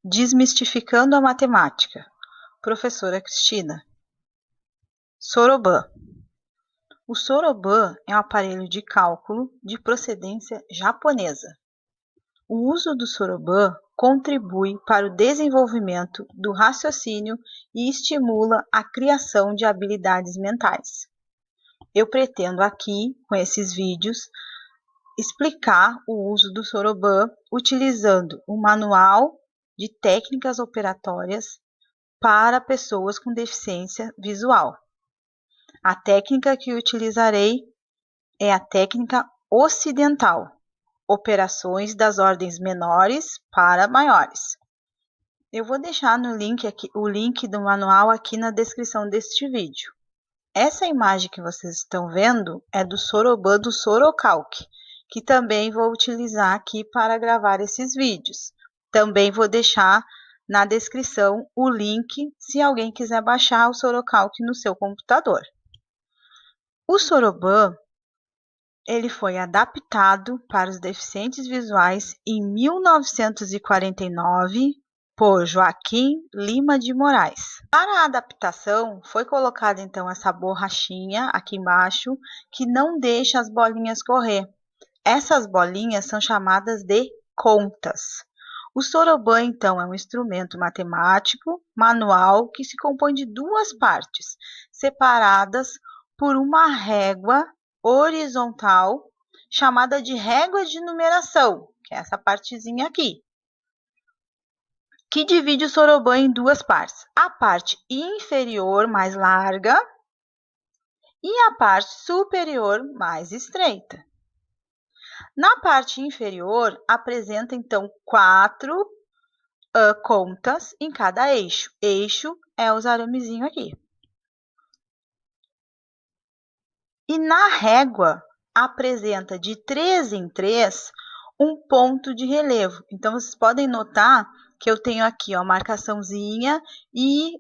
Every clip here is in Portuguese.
Desmistificando a matemática. Professora Cristina. Soroban. O soroban é um aparelho de cálculo de procedência japonesa. O uso do soroban contribui para o desenvolvimento do raciocínio e estimula a criação de habilidades mentais. Eu pretendo aqui, com esses vídeos, explicar o uso do soroban utilizando o manual de técnicas operatórias para pessoas com deficiência visual. A técnica que utilizarei é a técnica ocidental, operações das ordens menores para maiores. Eu vou deixar o link do manual aqui na descrição deste vídeo. Essa imagem que vocês estão vendo é do soroban do Sorocalc, que também vou utilizar aqui para gravar esses vídeos. Também vou deixar na descrição o link se alguém quiser baixar o Sorocalc no seu computador. O soroban ele foi adaptado para os deficientes visuais em 1949 por Joaquim Lima de Moraes. Para a adaptação, foi colocada então essa borrachinha aqui embaixo que não deixa as bolinhas correr. Essas bolinhas são chamadas de contas. O soroban, então, é um instrumento matemático manual que se compõe de duas partes, separadas por uma régua horizontal, chamada de régua de numeração, que é essa partezinha aqui, que divide o soroban em duas partes. A parte inferior, mais larga, e a parte superior, mais estreita. Na parte inferior, apresenta, então, 4 contas em cada eixo. Eixo é os aramezinhos aqui. E na régua, apresenta de 3 em 3 um ponto de relevo. Então, vocês podem notar que eu tenho aqui a marcaçãozinha e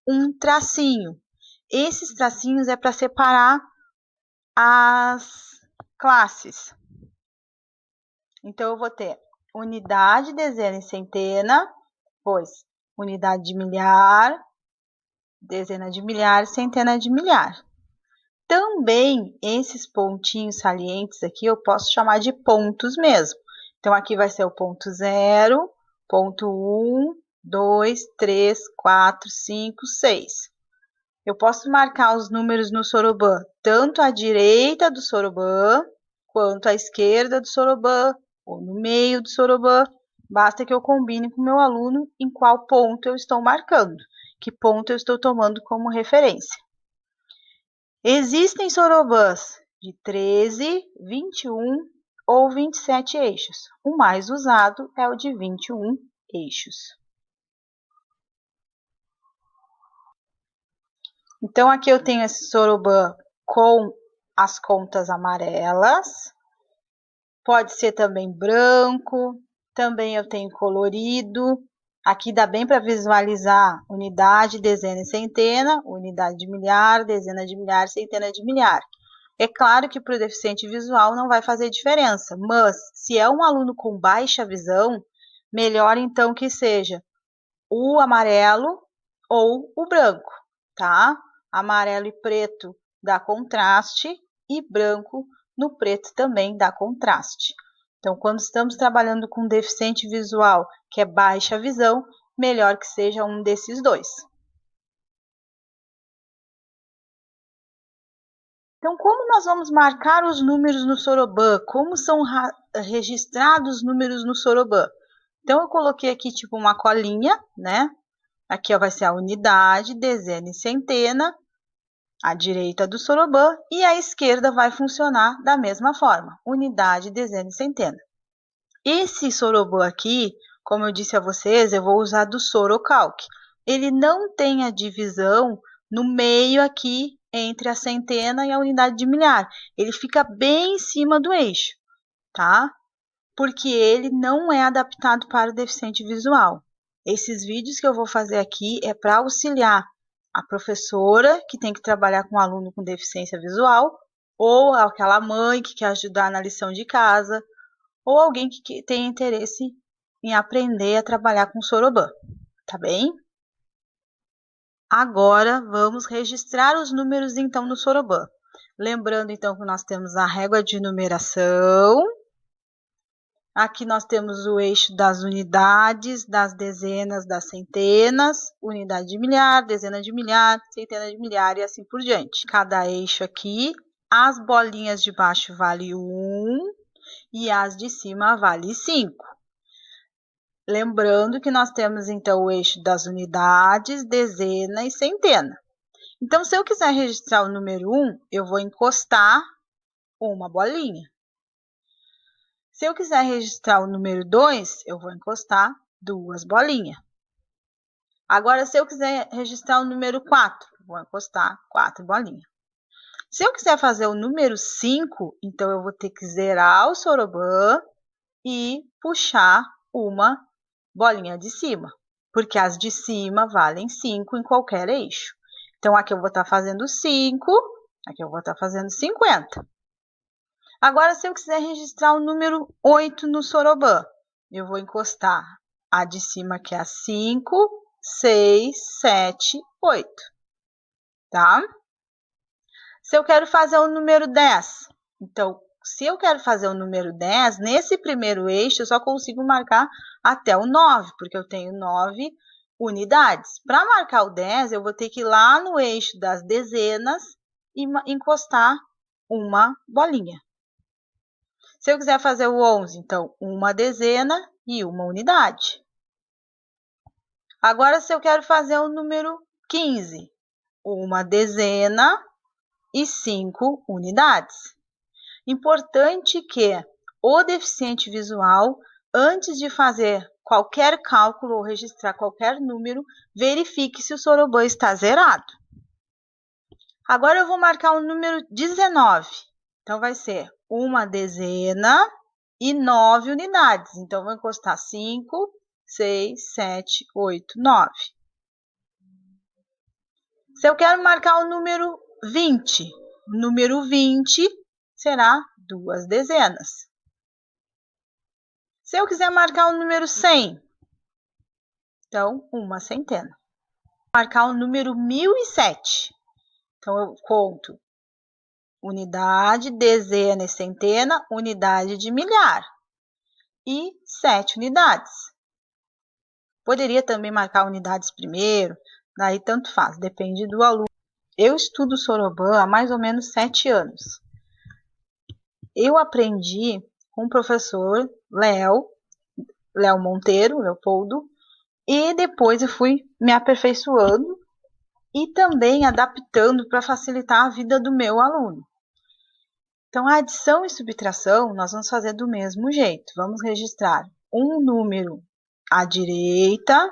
um tracinho. Esses tracinhos é para separar as classes. Então, eu vou ter unidade, dezena e centena, pois unidade de milhar, dezena de milhar, centena de milhar. Também esses pontinhos salientes aqui eu posso chamar de pontos mesmo. Então, aqui vai ser o ponto 0, ponto 1, 2, 3, 4, 5, 6. Eu posso marcar os números no soroban, tanto à direita do soroban, quanto à esquerda do soroban, ou no meio do soroban. Basta que eu combine com o meu aluno em qual ponto eu estou marcando, que ponto eu estou tomando como referência. Existem sorobans de 13, 21 ou 27 eixos. O mais usado é o de 21 eixos. Então, aqui eu tenho esse soroban com as contas amarelas. Pode ser também branco. Também eu tenho colorido. Aqui dá bem para visualizar unidade, dezena e centena, unidade de milhar, dezena de milhar, centena de milhar. É claro que para o deficiente visual não vai fazer diferença, mas se é um aluno com baixa visão, melhor então que seja o amarelo ou o branco, tá? Amarelo e preto dá contraste e branco no preto também dá contraste. Então, quando estamos trabalhando com deficiente visual que é baixa visão, melhor que seja um desses dois. Então, como nós vamos marcar os números no soroban? Como são registrados os números no soroban? Então, eu coloquei aqui tipo uma colinha, né? Aqui ó, vai ser a unidade, dezena e centena, à direita do soroban, e à esquerda vai funcionar da mesma forma, unidade, dezena e centena. Esse soroban aqui, como eu disse a vocês, eu vou usar do Sorocalc. Ele não tem a divisão no meio aqui entre a centena e a unidade de milhar. Ele fica bem em cima do eixo, tá? Porque ele não é adaptado para o deficiente visual. Esses vídeos que eu vou fazer aqui é para auxiliar a professora que tem que trabalhar com um aluno com deficiência visual ou aquela mãe que quer ajudar na lição de casa ou alguém que tem interesse em aprender a trabalhar com soroban, tá bem? Agora, vamos registrar os números, então, no soroban. Lembrando, então, que nós temos a régua de numeração. Aqui nós temos o eixo das unidades, das dezenas, das centenas, unidade de milhar, dezena de milhar, centena de milhar e assim por diante. Cada eixo aqui, as bolinhas de baixo vale 1 e as de cima vale 5. Lembrando que nós temos, então, o eixo das unidades, dezena e centena. Então, se eu quiser registrar o número 1, eu vou encostar uma bolinha. Se eu quiser registrar o número 2, eu vou encostar 2 bolinhas. Agora, se eu quiser registrar o número 4, vou encostar 4 bolinhas. Se eu quiser fazer o número 5, então eu vou ter que zerar o soroban e puxar uma bolinha de cima, porque as de cima valem 5 em qualquer eixo. Então, aqui eu vou estar fazendo 5, aqui eu vou estar fazendo 50. Agora, se eu quiser registrar o número 8 no soroban, eu vou encostar a de cima, que é a 5, 6, 7, 8. Tá? Se eu quero fazer o número 10, então, se eu quero fazer o número 10, nesse primeiro eixo, eu só consigo marcar até o 9, porque eu tenho 9 unidades. Para marcar o 10, eu vou ter que ir lá no eixo das dezenas e encostar uma bolinha. Se eu quiser fazer o 11, então, uma dezena e uma unidade. Agora, se eu quero fazer o número 15, uma dezena e 5 unidades. Importante que o deficiente visual, antes de fazer qualquer cálculo ou registrar qualquer número, verifique se o soroban está zerado. Agora, eu vou marcar o número 19. Então, vai ser uma dezena e 9 unidades. Então, vou encostar 5, 6, 7, 8, 9. Se eu quero marcar o número 20, o número 20 será 2 dezenas. Se eu quiser marcar o número 100, então, uma centena. Marcar o número 1007. Então, eu conto unidade, dezena e centena, unidade de milhar. E 7 unidades. Poderia também marcar unidades primeiro, daí tanto faz, depende do aluno. Eu estudo soroban há mais ou menos 7 anos. Eu aprendi com o professor Léo Monteiro, Leopoldo, e depois eu fui me aperfeiçoando e também adaptando para facilitar a vida do meu aluno. Então, a adição e subtração nós vamos fazer do mesmo jeito. Vamos registrar um número à direita,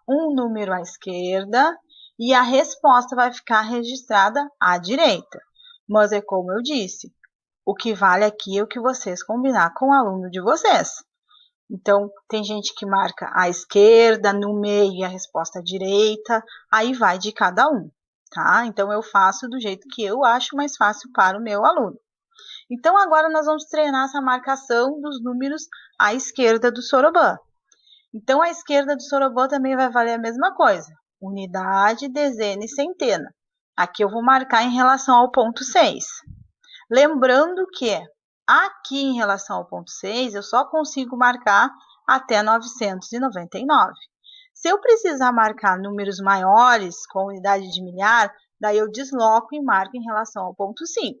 um número à esquerda e a resposta vai ficar registrada à direita. Mas é como eu disse, o que vale aqui é o que vocês combinar com o aluno de vocês. Então, tem gente que marca à esquerda, no meio e a resposta à direita, aí vai de cada um, tá? Então, eu faço do jeito que eu acho mais fácil para o meu aluno. Então, agora nós vamos treinar essa marcação dos números à esquerda do soroban. Então, à esquerda do soroban também vai valer a mesma coisa. Unidade, dezena e centena. Aqui eu vou marcar em relação ao ponto 6. Lembrando que aqui em relação ao ponto 6, eu só consigo marcar até 999. Se eu precisar marcar números maiores com unidade de milhar, daí eu desloco e marco em relação ao ponto 5.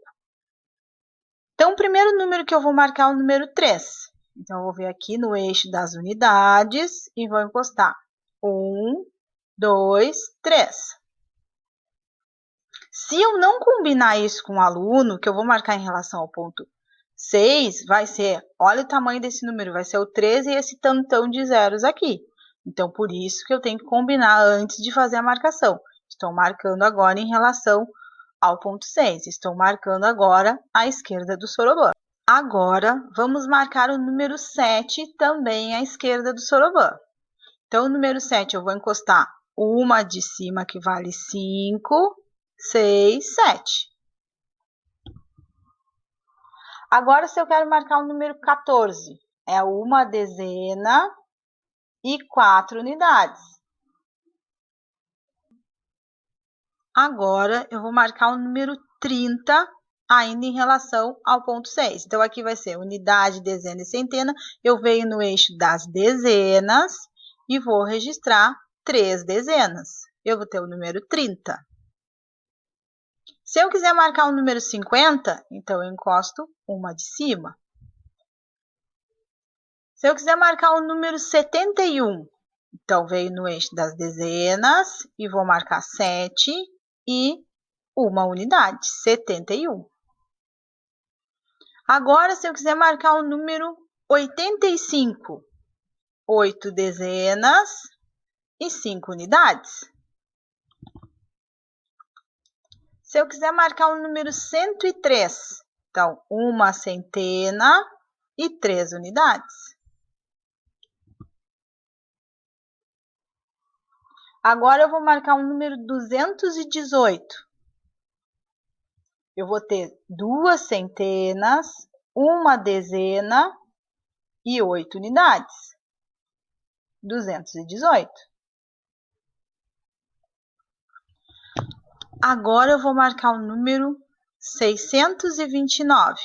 Então, o primeiro número que eu vou marcar é o número 3. Então, eu vou vir aqui no eixo das unidades e vou encostar 1, 2, 3. Se eu não combinar isso com o aluno, que eu vou marcar em relação ao ponto 6, vai ser, olha o tamanho desse número, vai ser o 13 e esse tantão de zeros aqui. Então, por isso que eu tenho que combinar antes de fazer a marcação. Estou marcando agora em relação ao ponto 6. Estou marcando agora à esquerda do soroban. Agora, vamos marcar o número 7 também à esquerda do soroban. Então, o número 7 eu vou encostar uma de cima que vale 5, 6, 7. Agora, se eu quero marcar o número 14, é uma dezena e 4 unidades. Agora, eu vou marcar o número 30 ainda em relação ao ponto 6. Então, aqui vai ser unidade, dezena e centena. Eu venho no eixo das dezenas e vou registrar 3 dezenas. Eu vou ter o número 30. Se eu quiser marcar o número 50, então eu encosto uma de cima. Se eu quiser marcar o número 71, então venho no eixo das dezenas e vou marcar 7 e uma unidade, 71. Agora, se eu quiser marcar o número 85, 8 dezenas e 5 unidades. Se eu quiser marcar o número 103, então, uma centena e 3 unidades. Agora, eu vou marcar o número 218. Eu vou ter 2 centenas, uma dezena e 8 unidades. 218. Agora eu vou marcar o número 629.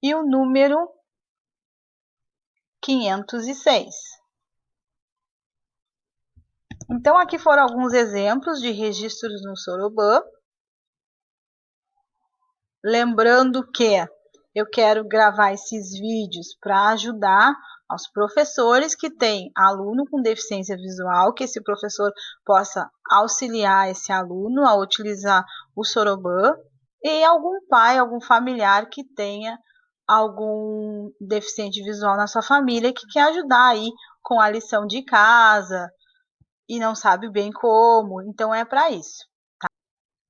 E o número 506. Então, aqui foram alguns exemplos de registros no Soroban. Lembrando que eu quero gravar esses vídeos para ajudar aos professores que têm aluno com deficiência visual, que esse professor possa auxiliar esse aluno a utilizar o Soroban, e algum pai, algum familiar que tenha algum deficiente visual na sua família que quer ajudar aí com a lição de casa e não sabe bem como, então é para isso.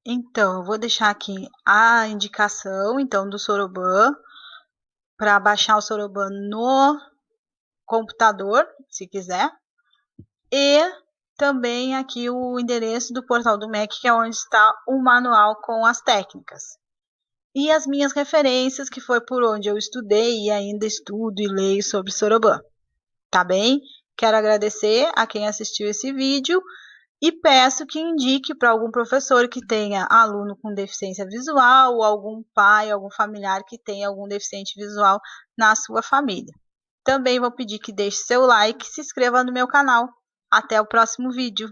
Então, eu vou deixar aqui a indicação então do Soroban para baixar o Soroban no computador, se quiser. E também aqui o endereço do portal do MEC, que é onde está o manual com as técnicas. E as minhas referências, que foi por onde eu estudei e ainda estudo e leio sobre Soroban. Tá bem? Quero agradecer a quem assistiu esse vídeo. E peço que indique para algum professor que tenha aluno com deficiência visual ou algum pai, algum familiar que tenha algum deficiente visual na sua família. Também vou pedir que deixe seu like e se inscreva no meu canal. Até o próximo vídeo.